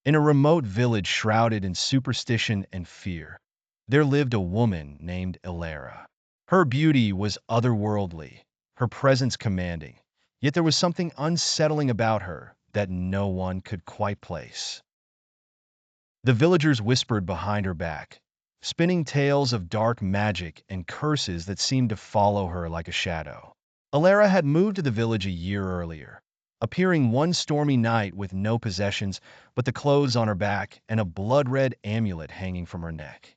In a remote village shrouded in superstition and fear, there lived a woman named Elara. Her beauty was otherworldly, her presence commanding, yet there was something unsettling about her that no one could quite place. The villagers whispered behind her back, spinning tales of dark magic and curses that seemed to follow her like a shadow. Elara had moved to the village a year earlier, appearing one stormy night with no possessions but the clothes on her back and a blood-red amulet hanging from her neck.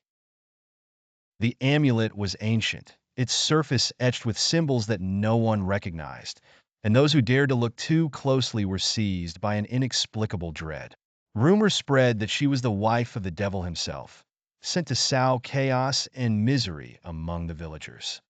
The amulet was ancient, its surface etched with symbols that no one recognized, and those who dared to look too closely were seized by an inexplicable dread. Rumors spread that she was the wife of the devil himself, sent to sow chaos and misery among the villagers.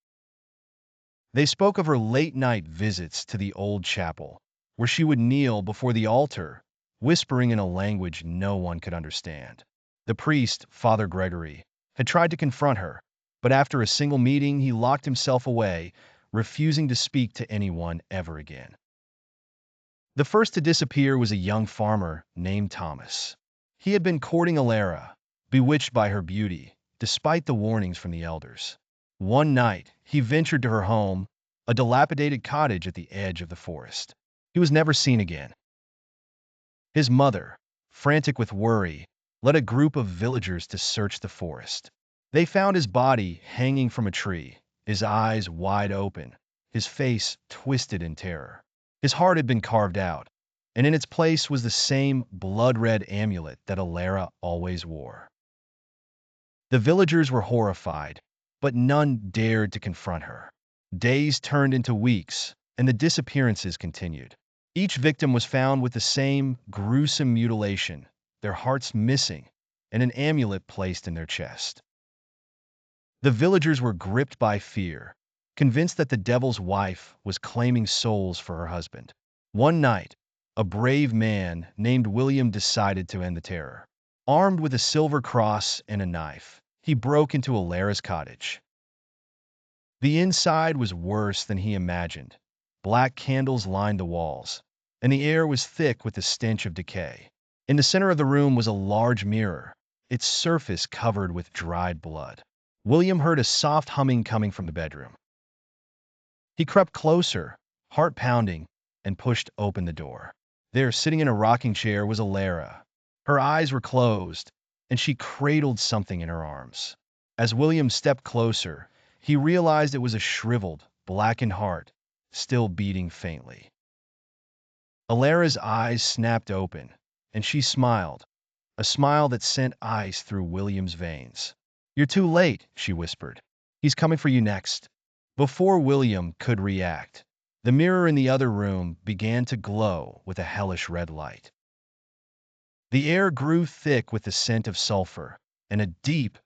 They spoke of her late-night visits to the old chapel, where she would kneel before the altar, whispering in a language no one could understand. The priest, Father Gregory, had tried to confront her, but after a single meeting he locked himself away, refusing to speak to anyone ever again. The first to disappear was a young farmer named Thomas. He had been courting Elara, bewitched by her beauty, despite the warnings from the elders. One night, he ventured to her home, a dilapidated cottage at the edge of the forest. He was never seen again. His mother, frantic with worry, led a group of villagers to search the forest. They found his body hanging from a tree, his eyes wide open, his face twisted in terror. His heart had been carved out, and in its place was the same blood-red amulet that Elara always wore. The villagers were horrified, but none dared to confront her. Days turned into weeks, and the disappearances continued. Each victim was found with the same gruesome mutilation, their hearts missing, and an amulet placed in their chest. The villagers were gripped by fear, convinced that the devil's wife was claiming souls for her husband. One night, a brave man named William decided to end the terror. Armed with a silver cross and a knife, he broke into Elara's cottage. The inside was worse than he imagined. Black candles lined the walls, and the air was thick with the stench of decay. In the center of the room was a large mirror, its surface covered with dried blood. William heard a soft humming coming from the bedroom. He crept closer, heart pounding, and pushed open the door. There, sitting in a rocking chair, was Elara. Her eyes were closed, and she cradled something in her arms. As William stepped closer, he realized it was a shriveled, blackened heart, still beating faintly. Elara's eyes snapped open, and she smiled, a smile that sent ice through William's veins. "You're too late," she whispered. "He's coming for you next." Before William could react, the mirror in the other room began to glow with a hellish red light. The air grew thick with the scent of sulfur, and a deep,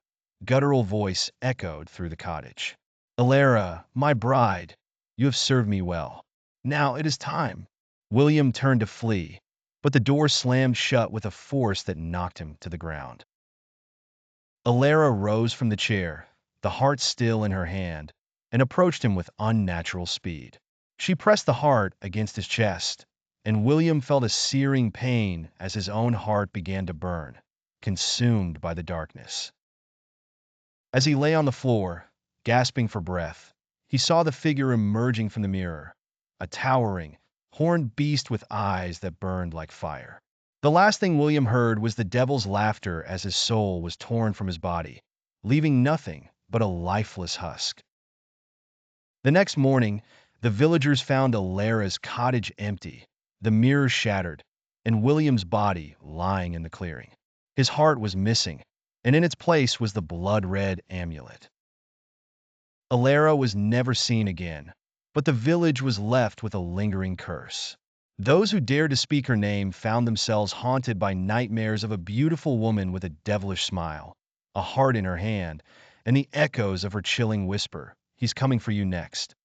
guttural voice echoed through the cottage. "Elara, my bride, you have served me well. Now it is time." William turned to flee, but the door slammed shut with a force that knocked him to the ground. Elara rose from the chair, the heart still in her hand, and approached him with unnatural speed. She pressed the heart against his chest, and William felt a searing pain as his own heart began to burn, consumed by the darkness. As he lay on the floor, gasping for breath, he saw the figure emerging from the mirror, a towering, horned beast with eyes that burned like fire. The last thing William heard was the devil's laughter as his soul was torn from his body, leaving nothing but a lifeless husk. The next morning, the villagers found Elara's cottage empty, the mirror shattered, and William's body lying in the clearing. His heart was missing, and in its place was the blood-red amulet. Elara was never seen again, but the village was left with a lingering curse. Those who dared to speak her name found themselves haunted by nightmares of a beautiful woman with a devilish smile, a heart in her hand, and the echoes of her chilling whisper, "He's coming for you next."